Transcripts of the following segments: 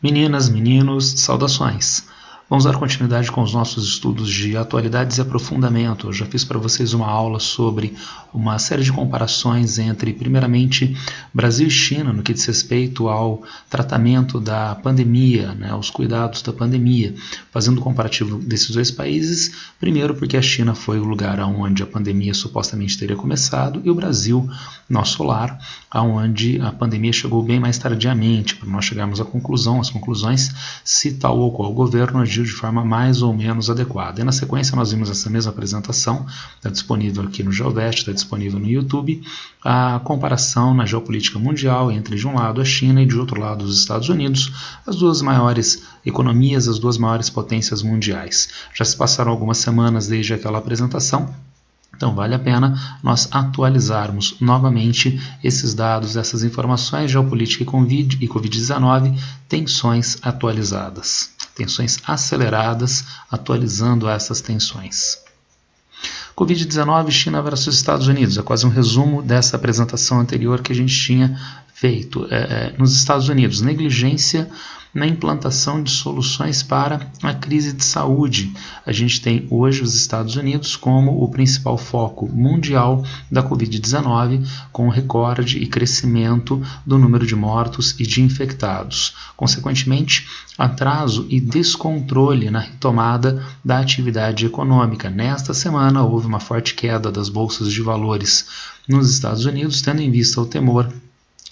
Meninas, meninos, saudações! Vamos dar continuidade com os nossos estudos de atualidades e aprofundamento. Eu já fiz para vocês uma aula sobre uma série de comparações entre, primeiramente, Brasil e China no que diz respeito ao tratamento da pandemia, os cuidados da pandemia, fazendo o comparativo desses dois países, primeiro porque a China foi o lugar onde a pandemia supostamente teria começado e o Brasil, nosso lar, onde a pandemia chegou bem mais tardiamente, para nós chegarmos à conclusão, as conclusões, se tal ou qual governo agiu de forma mais ou menos adequada. E na sequência nós vimos essa mesma apresentação, está disponível aqui no GeoVest, está disponível no YouTube, a comparação na geopolítica mundial entre de um lado a China e de outro lado os Estados Unidos, as duas maiores economias, as duas maiores potências mundiais. Já se passaram algumas semanas desde aquela apresentação, então vale a pena nós atualizarmos novamente esses dados, essas informações, geopolítica e Covid-19, tensões atualizadas, tensões aceleradas, atualizando essas tensões. Covid-19, China versus Estados Unidos, é quase um resumo dessa apresentação anterior que a gente tinha feito. Nos Estados Unidos, negligência na implantação de soluções para a crise de saúde. A gente tem hoje os Estados Unidos como o principal foco mundial da Covid-19, com recorde e crescimento do número de mortos e de infectados. Consequentemente, atraso e descontrole na retomada da atividade econômica. Nesta semana, houve uma forte queda das bolsas de valores nos Estados Unidos, tendo em vista o temor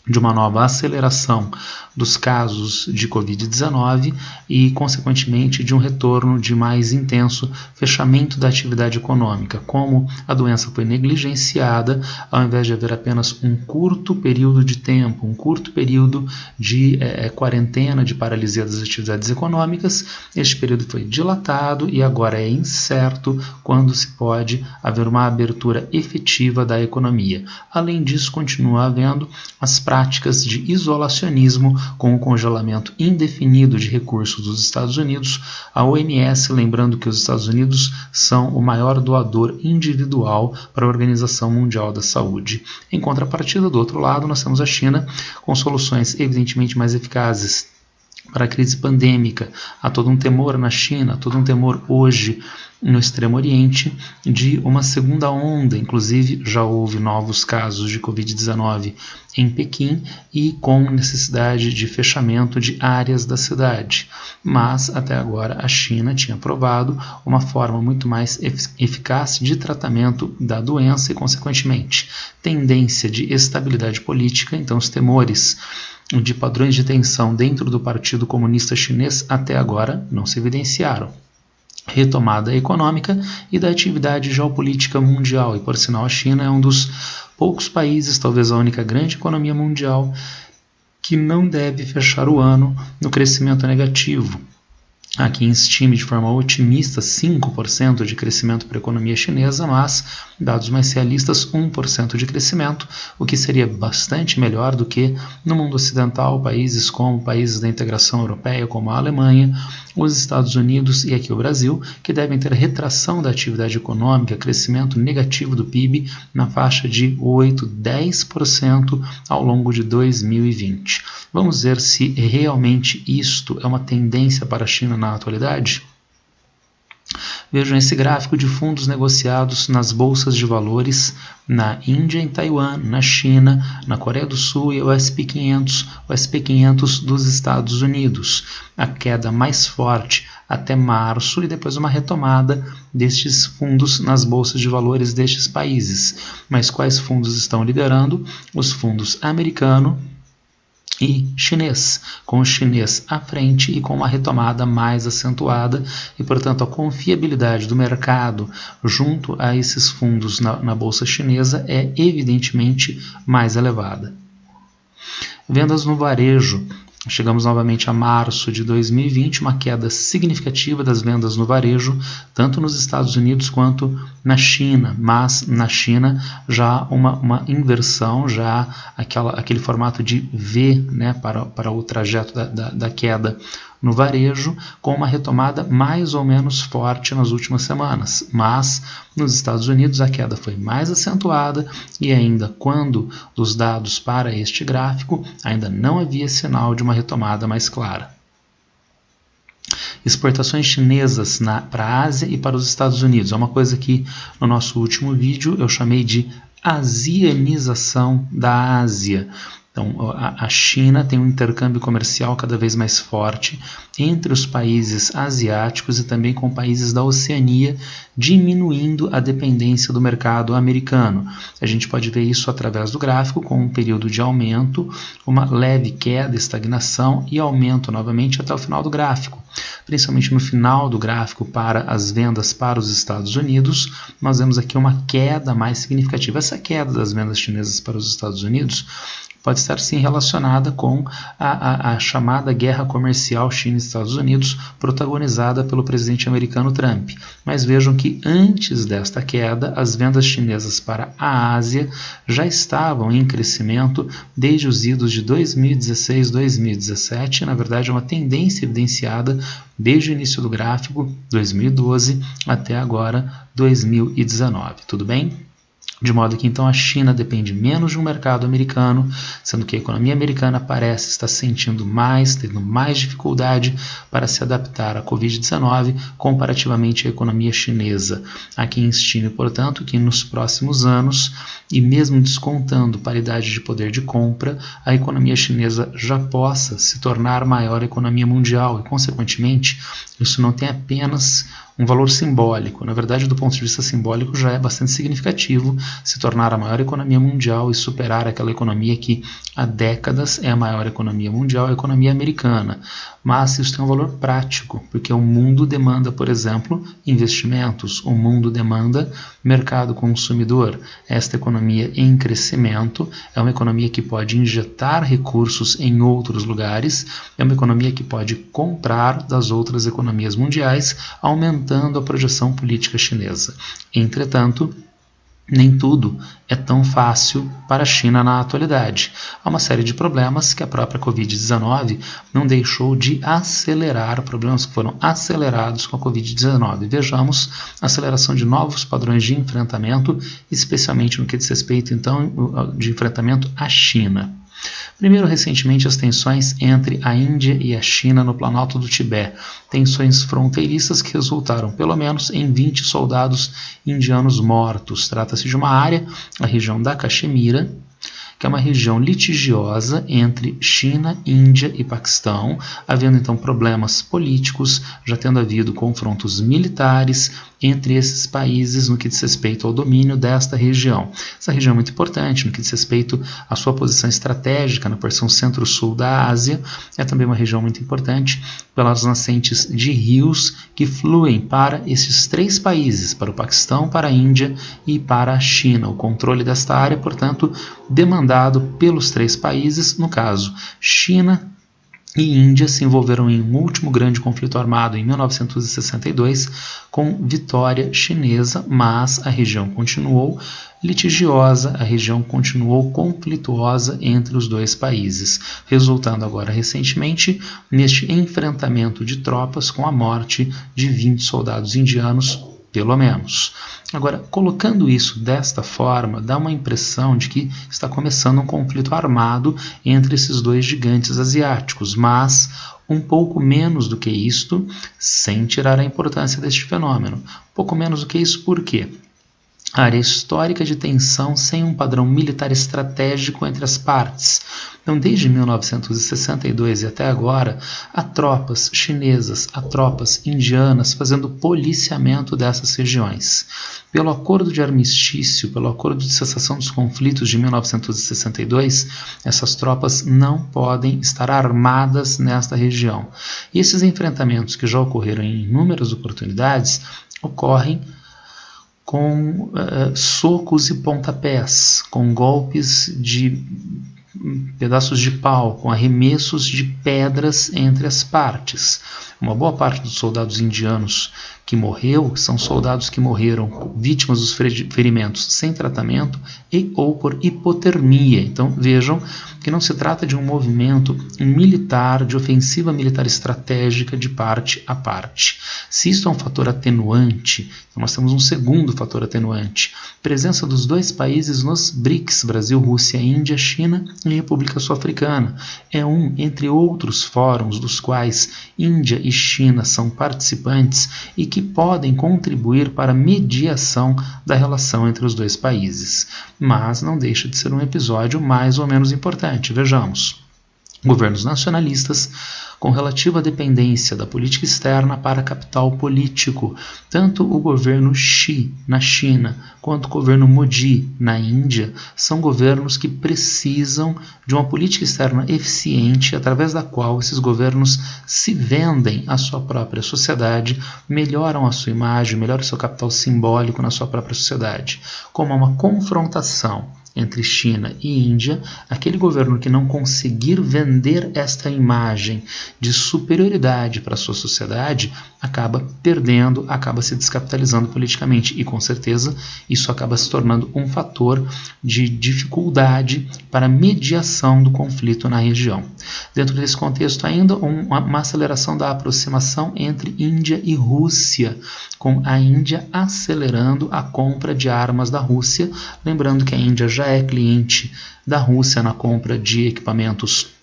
de uma nova aceleração dos casos de Covid-19 e, consequentemente, de um retorno de mais intenso fechamento da atividade econômica. Como a doença foi negligenciada, ao invés de haver apenas um curto período de tempo, um curto período de quarentena, de paralisia das atividades econômicas, este período foi dilatado e agora é incerto quando se pode haver uma abertura efetiva da economia. Além disso, continua havendo as práticas de isolacionismo com o congelamento indefinido de recursos dos Estados Unidos, a OMS, lembrando que os Estados Unidos são o maior doador individual para a Organização Mundial da Saúde. Em contrapartida, do outro lado, nós temos a China com soluções evidentemente mais eficazes para a crise pandêmica. Há todo um temor na China, todo um temor hoje no Extremo Oriente de uma segunda onda, inclusive já houve novos casos de Covid-19 em Pequim e com necessidade de fechamento de áreas da cidade. Mas até agora a China tinha provado uma forma muito mais eficaz de tratamento da doença e, consequentemente, tendência de estabilidade política. Então os temores de padrões de tensão dentro do Partido Comunista Chinês até agora não se evidenciaram. Retomada econômica e da atividade geopolítica mundial, e por sinal a China é um dos poucos países, talvez a única grande economia mundial, que não deve fechar o ano no crescimento negativo. Há quem estime de forma otimista 5% de crescimento para a economia chinesa, mas dados mais realistas 1% de crescimento, o que seria bastante melhor do que no mundo ocidental, países como países da integração europeia, como a Alemanha, os Estados Unidos e aqui o Brasil, que devem ter retração da atividade econômica, crescimento negativo do PIB na faixa de 8-10% ao longo de 2020. Vamos ver se realmente isto é uma tendência para a China na atualidade? Vejam esse gráfico de fundos negociados nas bolsas de valores na Índia, em Taiwan, na China, na Coreia do Sul e o SP500 dos Estados Unidos. A queda mais forte até março e depois uma retomada destes fundos nas bolsas de valores destes países. Mas quais fundos estão liderando? Os fundos americano e chinês, com o chinês à frente e com uma retomada mais acentuada e, portanto, a confiabilidade do mercado junto a esses fundos na bolsa chinesa é evidentemente mais elevada. Vendas no varejo. Chegamos novamente a março de 2020, uma queda significativa das vendas no varejo, tanto nos Estados Unidos quanto na China, mas na China já uma inversão, já aquele formato de V, para o trajeto da queda no varejo, com uma retomada mais ou menos forte nas últimas semanas. Mas nos Estados Unidos a queda foi mais acentuada e ainda quando dos dados para este gráfico ainda não havia sinal de uma retomada mais clara. exportações chinesas para a Ásia e para os Estados Unidos. É uma coisa que no nosso último vídeo eu chamei de asianização da Ásia. Então, a China tem um intercâmbio comercial cada vez mais forte entre os países asiáticos e também com países da Oceania, diminuindo a dependência do mercado americano. A gente pode ver isso através do gráfico, com um período de aumento, uma leve queda, estagnação e aumento novamente até o final do gráfico. Principalmente no final do gráfico para as vendas para os Estados Unidos, nós vemos aqui uma queda mais significativa. Essa queda das vendas chinesas para os Estados Unidos pode estar sim relacionada com a chamada guerra comercial China e Estados Unidos, protagonizada pelo presidente americano Trump. Mas vejam que antes desta queda, as vendas chinesas para a Ásia já estavam em crescimento desde os idos de 2016, 2017, na verdade é uma tendência evidenciada desde o início do gráfico, 2012, até agora, 2019. Tudo bem? De modo que então a China depende menos de um mercado americano, sendo que a economia americana parece estar sentindo mais, tendo mais dificuldade para se adaptar à Covid-19 comparativamente à economia chinesa. Há quem estime, portanto, que nos próximos anos, e mesmo descontando paridade de poder de compra, a economia chinesa já possa se tornar maior economia mundial e, consequentemente, isso não tem apenas um valor simbólico. Na verdade, do ponto de vista simbólico, já é bastante significativo se tornar a maior economia mundial e superar aquela economia que há décadas é a maior economia mundial, a economia americana. Mas isso tem um valor prático, porque o mundo demanda, por exemplo, investimentos, o mundo demanda mercado consumidor. Esta economia em crescimento é uma economia que pode injetar recursos em outros lugares, é uma economia que pode comprar das outras economias mundiais, aumentando a projeção política chinesa. Entretanto, nem tudo é tão fácil para a China na atualidade. Há uma série de problemas que a própria Covid-19 não deixou de acelerar, problemas que foram acelerados com a Covid-19. Vejamos a aceleração de novos padrões de enfrentamento, especialmente no que diz respeito, então, de enfrentamento à China. Primeiro, recentemente, as tensões entre a Índia e a China no Planalto do Tibete, tensões fronteiriças que resultaram pelo menos em 20 soldados indianos mortos. Trata-se de uma área, a região da Caxemira, que é uma região litigiosa entre China, Índia e Paquistão, havendo então problemas políticos, já tendo havido confrontos militares entre esses países no que diz respeito ao domínio desta região. Essa região é muito importante no que diz respeito à sua posição estratégica na porção centro-sul da Ásia, é também uma região muito importante pelas nascentes de rios que fluem para esses três países, para o Paquistão, para a Índia e para a China. O controle desta área, portanto, demandado pelos três países, no caso, China e Índia se envolveram em um último grande conflito armado em 1962 com vitória chinesa, mas a região continuou litigiosa, a região continuou conflituosa entre os dois países, resultando agora recentemente neste enfrentamento de tropas com a morte de 20 soldados indianos, pelo menos. Agora, colocando isso desta forma, dá uma impressão de que está começando um conflito armado entre esses dois gigantes asiáticos, mas um pouco menos do que isto, sem tirar a importância deste fenômeno. Um pouco menos do que isso por quê? Área histórica de tensão sem um padrão militar estratégico entre as partes. Então, desde 1962 e até agora, há tropas chinesas, há tropas indianas fazendo policiamento dessas regiões. Pelo acordo de armistício, pelo acordo de cessação dos conflitos de 1962, essas tropas não podem estar armadas nesta região. E esses enfrentamentos, que já ocorreram em inúmeras oportunidades, ocorrem com socos e pontapés, com golpes de pedaços de pau, com arremessos de pedras entre as partes. Uma boa parte dos soldados indianos que morreu são soldados que morreram vítimas dos ferimentos sem tratamento e ou por hipotermia. Então vejam que não se trata de um movimento militar, de ofensiva militar estratégica de parte a parte. Se isso é um fator atenuante, então nós temos um segundo fator atenuante, presença dos dois países nos BRICS, Brasil, Rússia, Índia, China e República Sul-Africana. É um, entre outros fóruns dos quais Índia e China são participantes e que podem contribuir para a mediação da relação entre os dois países. Mas não deixa de ser um episódio mais ou menos importante. Vejamos. Governos nacionalistas com relativa dependência da política externa para capital político. Tanto o governo Xi na China quanto o governo Modi na Índia são governos que precisam de uma política externa eficiente, através da qual esses governos se vendem à sua própria sociedade, melhoram a sua imagem, melhoram o seu capital simbólico na sua própria sociedade. Como uma confrontação entre China e Índia, aquele governo que não conseguir vender esta imagem de superioridade para a sua sociedade acaba perdendo, acaba se descapitalizando politicamente e, com certeza, isso acaba se tornando um fator de dificuldade para a mediação do conflito na região. Dentro desse contexto ainda, uma aceleração da aproximação entre Índia e Rússia, com a Índia acelerando a compra de armas da Rússia, lembrando que a Índia já é cliente da Rússia na compra de equipamentos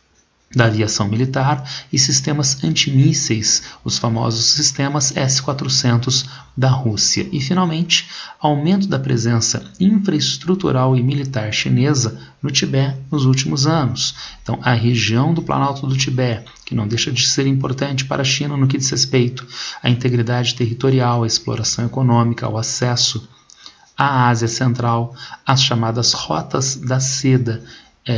da aviação militar e sistemas antimísseis, os famosos sistemas S-400 da Rússia. E, finalmente, aumento da presença infraestrutural e militar chinesa no Tibete nos últimos anos. Então, a região do Planalto do Tibete, que não deixa de ser importante para a China no que diz respeito à integridade territorial, à exploração econômica, ao acesso à Ásia Central, as chamadas rotas da seda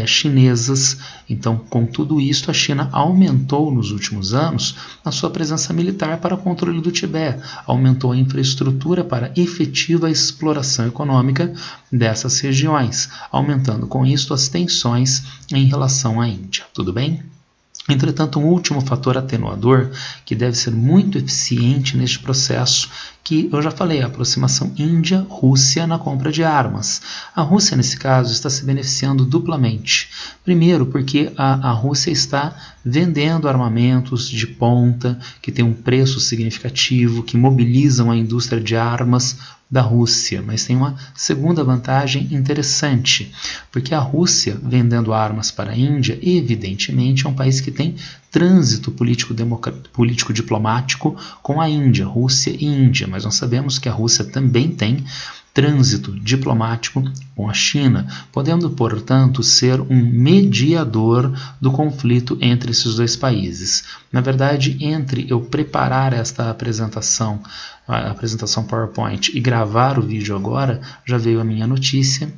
chinesas. Então, com tudo isso, a China aumentou nos últimos anos a sua presença militar para o controle do Tibete, aumentou a infraestrutura para efetiva exploração econômica dessas regiões, aumentando com isso as tensões em relação à Índia. Tudo bem? Entretanto, um último fator atenuador que deve ser muito eficiente neste processo, que eu já falei, a aproximação Índia-Rússia na compra de armas. A Rússia, nesse caso, está se beneficiando duplamente. Primeiro, porque a Rússia está vendendo armamentos de ponta, que tem um preço significativo, que mobilizam a indústria de armas da Rússia, mas tem uma segunda vantagem interessante, porque a Rússia, vendendo armas para a Índia, evidentemente é um país que tem trânsito político-diplomático com a Índia, Rússia e Índia, mas nós sabemos que a Rússia também tem trânsito diplomático com a China, podendo, portanto, ser um mediador do conflito entre esses dois países. Na verdade, entre eu preparar esta apresentação, a apresentação PowerPoint, e gravar o vídeo agora, já veio a minha notícia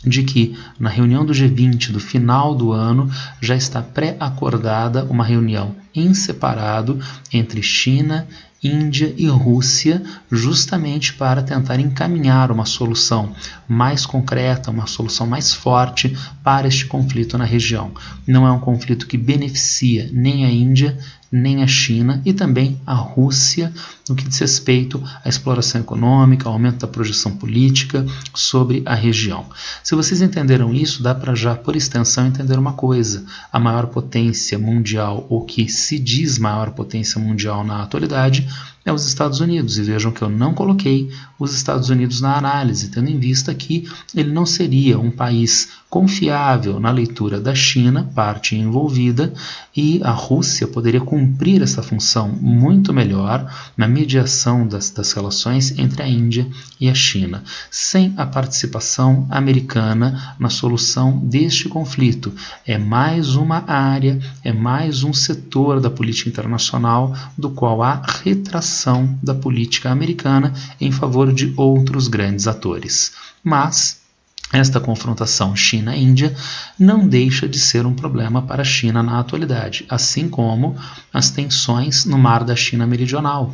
de que na reunião do G20 do final do ano já está pré-acordada uma reunião em separado entre China, Índia e Rússia, justamente para tentar encaminhar uma solução mais concreta, uma solução mais forte para este conflito na região. Não é um conflito que beneficia nem a Índia, nem a China e também a Rússia no que diz respeito à exploração econômica, ao aumento da projeção política sobre a região. Se vocês entenderam isso, dá para já, por extensão, entender uma coisa. A maior potência mundial, ou que se diz maior potência mundial na atualidade, é os Estados Unidos. E vejam que eu não coloquei os Estados Unidos na análise, tendo em vista que ele não seria um país confiável na leitura da China, parte envolvida, e a Rússia poderia cumprir essa função muito melhor na mediação das relações entre a Índia e a China, sem a participação americana na solução deste conflito. É mais uma área, é mais um setor da política internacional do qual há retração da política americana em favor de outros grandes atores. Mas esta confrontação China-Índia não deixa de ser um problema para a China na atualidade, assim como as tensões no Mar da China Meridional.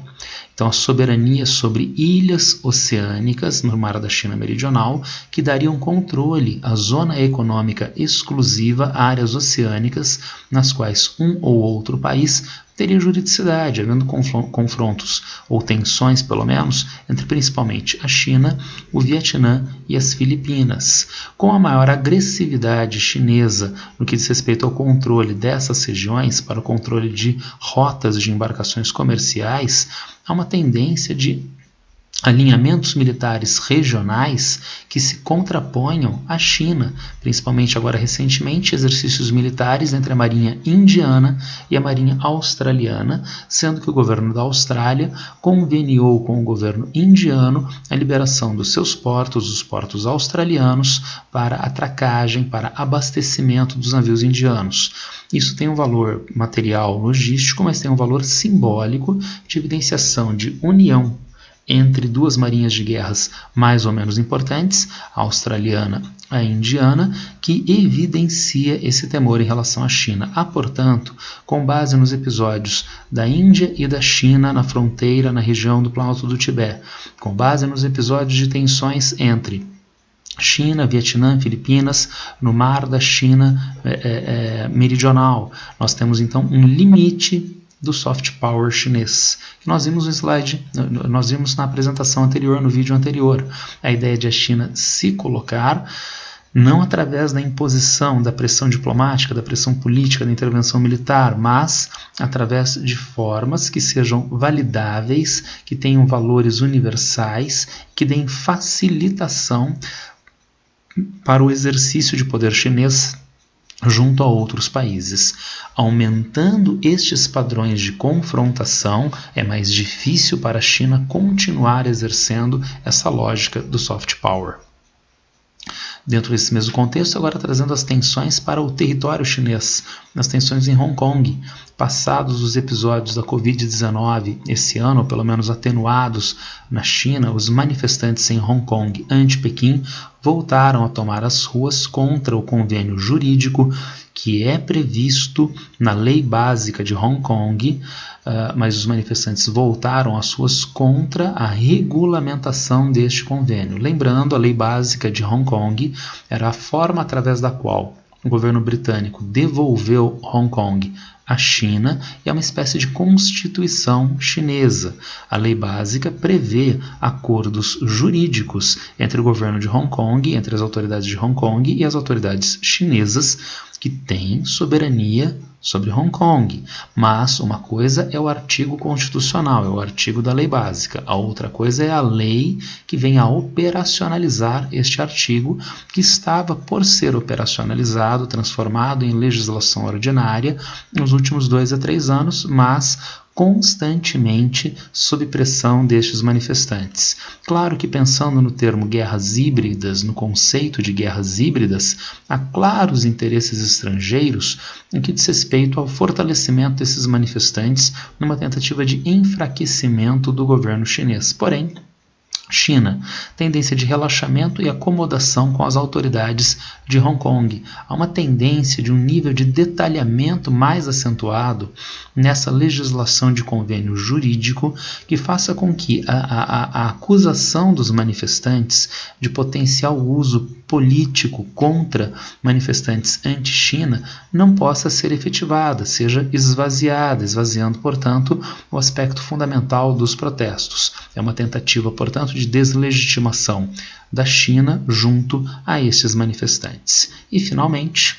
Então, a soberania sobre ilhas oceânicas no Mar da China Meridional, que dariam controle à zona econômica exclusiva, áreas oceânicas, nas quais um ou outro país teria juridicidade, havendo confrontos ou tensões, pelo menos, entre principalmente a China, o Vietnã e as Filipinas. Com a maior agressividade chinesa no que diz respeito ao controle dessas regiões, para o controle de rotas de embarcações comerciais, há uma tendência de alinhamentos militares regionais que se contraponham à China, principalmente agora recentemente exercícios militares entre a Marinha Indiana e a Marinha Australiana, sendo que o governo da Austrália conveniou com o governo indiano a liberação dos seus portos, os portos australianos, para atracagem, para abastecimento dos navios indianos. Isso tem um valor material, logístico, mas tem um valor simbólico de evidenciação de união entre duas marinhas de guerras mais ou menos importantes, a australiana e a indiana, que evidencia esse temor em relação à China. Há, portanto, com base nos episódios da Índia e da China na fronteira, na região do Planalto do Tibete, com base nos episódios de tensões entre China, Vietnã, Filipinas, no mar da China meridional, nós temos então um limite do soft power chinês, que nós vimos no slide, nós vimos na apresentação anterior, no vídeo anterior, a ideia de a China se colocar não através da imposição, da pressão diplomática, da pressão política, da intervenção militar, mas através de formas que sejam validáveis, que tenham valores universais, que deem facilitação para o exercício de poder chinês junto a outros países. Aumentando estes padrões de confrontação, é mais difícil para a China continuar exercendo essa lógica do soft power. Dentro desse mesmo contexto, agora trazendo as tensões para o território chinês, as tensões em Hong Kong. Passados os episódios da Covid-19 esse ano, ou pelo menos atenuados na China, os manifestantes em Hong Kong anti-Pequim voltaram a tomar as ruas contra o convênio jurídico que é previsto na lei básica de Hong Kong, mas os manifestantes voltaram às ruas contra a regulamentação deste convênio. Lembrando, a lei básica de Hong Kong era a forma através da qual o governo britânico devolveu Hong Kong à China e é uma espécie de constituição chinesa. A lei básica prevê acordos jurídicos entre o governo de Hong Kong, entre as autoridades de Hong Kong e as autoridades chinesas que têm soberania sobre Hong Kong. Mas uma coisa é o artigo constitucional, é o artigo da lei básica. A outra coisa é a lei que vem a operacionalizar este artigo, que estava por ser operacionalizado, transformado em legislação ordinária nos últimos 2 a 3 anos, mas constantemente sob pressão destes manifestantes. Claro que pensando no termo guerras híbridas, no conceito de guerras híbridas, há claros interesses estrangeiros em que diz respeito ao fortalecimento desses manifestantes numa tentativa de enfraquecimento do governo chinês. Porém, China, tendência de relaxamento e acomodação com as autoridades de Hong Kong. Há uma tendência de um nível de detalhamento mais acentuado nessa legislação de convênio jurídico que faça com que a acusação dos manifestantes de potencial uso político contra manifestantes anti-China não possa ser efetivada, seja esvaziada, esvaziando, portanto, o aspecto fundamental dos protestos. É uma tentativa, portanto, de deslegitimação da China junto a estes manifestantes. E, finalmente,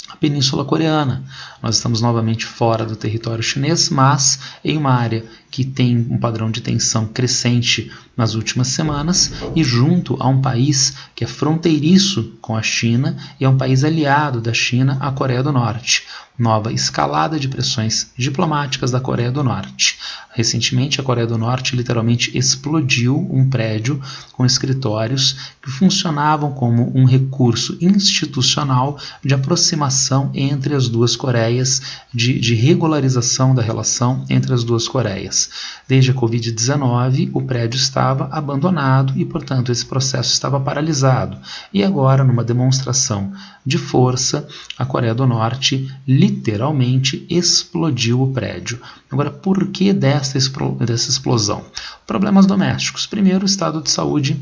a Península Coreana. Nós estamos novamente fora do território chinês, mas em uma área que tem um padrão de tensão crescente nas últimas semanas e junto a um país que é fronteiriço com a China e é um país aliado da China, a Coreia do Norte. Nova escalada de pressões diplomáticas da Coreia do Norte. Recentemente, a Coreia do Norte literalmente explodiu um prédio com escritórios que funcionavam como um recurso institucional de aproximação entre as duas Coreias, de regularização da relação entre as duas Coreias. Desde a Covid-19, o prédio estava abandonado e, portanto, esse processo estava paralisado. E agora, numa demonstração de força, a Coreia do Norte literalmente explodiu o prédio. Agora, por que dessa explosão? Problemas domésticos. Primeiro, o estado de saúde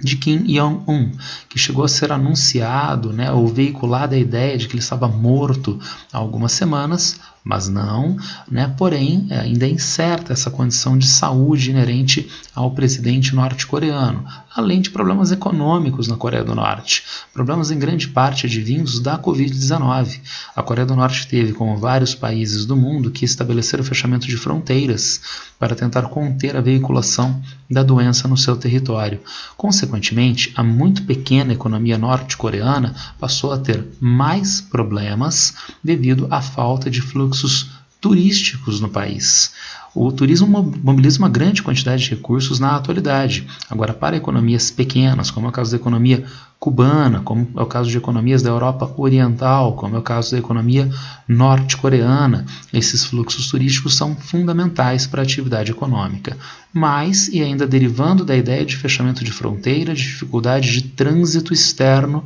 de Kim Jong-un, que chegou a ser anunciado, ou veiculada a ideia de que ele estava morto há algumas semanas, mas não, né? Porém, ainda é incerta essa condição de saúde inerente ao presidente norte-coreano, além de problemas econômicos na Coreia do Norte, problemas em grande parte advindos da Covid-19. A Coreia do Norte teve, como vários países do mundo, que estabelecer o fechamento de fronteiras para tentar conter a veiculação da doença no seu território. Consequentemente, a muito pequena economia norte-coreana passou a ter mais problemas devido à falta de fluxos turísticos no país. O turismo mobiliza uma grande quantidade de recursos na atualidade. Agora, para economias pequenas, como é o caso da economia cubana, como é o caso de economias da Europa Oriental, como é o caso da economia norte-coreana, esses fluxos turísticos são fundamentais para a atividade econômica. Mas, e ainda derivando da ideia de fechamento de fronteira, de dificuldade de trânsito externo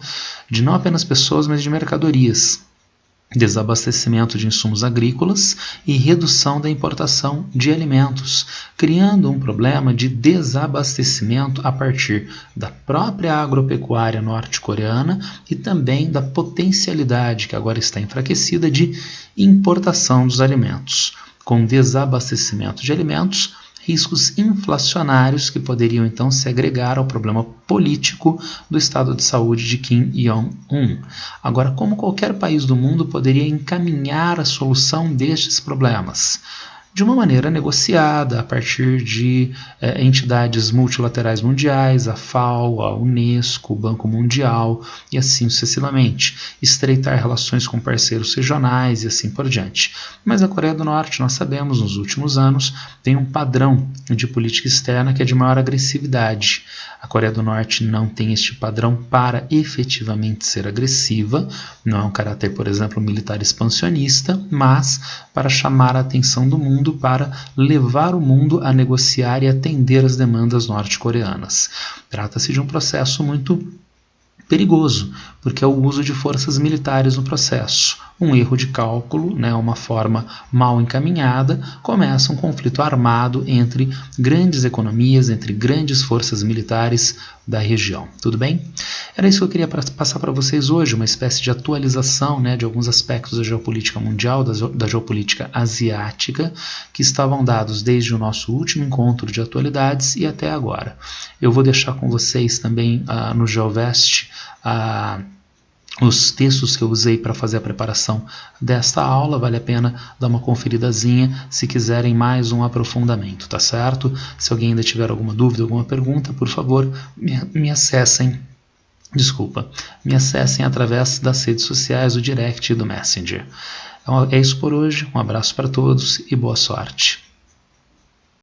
de não apenas pessoas, mas de mercadorias, desabastecimento de insumos agrícolas e redução da importação de alimentos, criando um problema de desabastecimento a partir da própria agropecuária norte-coreana e também da potencialidade, que agora está enfraquecida, de importação dos alimentos. Com desabastecimento de alimentos, riscos inflacionários que poderiam então se agregar ao problema político do estado de saúde de Kim Jong-un. Agora, como qualquer país do mundo poderia encaminhar a solução destes problemas? De uma maneira negociada a partir de entidades multilaterais mundiais, a FAO, a Unesco, o Banco Mundial e assim sucessivamente, estreitar relações com parceiros regionais e assim por diante. Mas a Coreia do Norte, nós sabemos, nos últimos anos, tem um padrão de política externa que é de maior agressividade. A Coreia do Norte não tem este padrão para efetivamente ser agressiva, não é um caráter, por exemplo, militar expansionista, mas para chamar a atenção do mundo, para levar o mundo a negociar e atender às demandas norte-coreanas. Trata-se de um processo muito perigoso, porque é o uso de forças militares no processo. Um erro de cálculo, uma forma mal encaminhada, começa um conflito armado entre grandes economias, entre grandes forças militares da região. Tudo bem? Era isso que eu queria passar para vocês hoje, uma espécie de atualização de alguns aspectos da geopolítica mundial, da geopolítica asiática, que estavam dados desde o nosso último encontro de atualidades e até agora. Eu vou deixar com vocês também no GeoVest os textos que eu usei para fazer a preparação desta aula. Vale a pena dar uma conferidazinha se quiserem mais um aprofundamento, tá certo? Se alguém ainda tiver alguma dúvida, alguma pergunta, por favor, me acessem através das redes sociais, do direct e do Messenger. Então, é isso por hoje, um abraço para todos e boa sorte.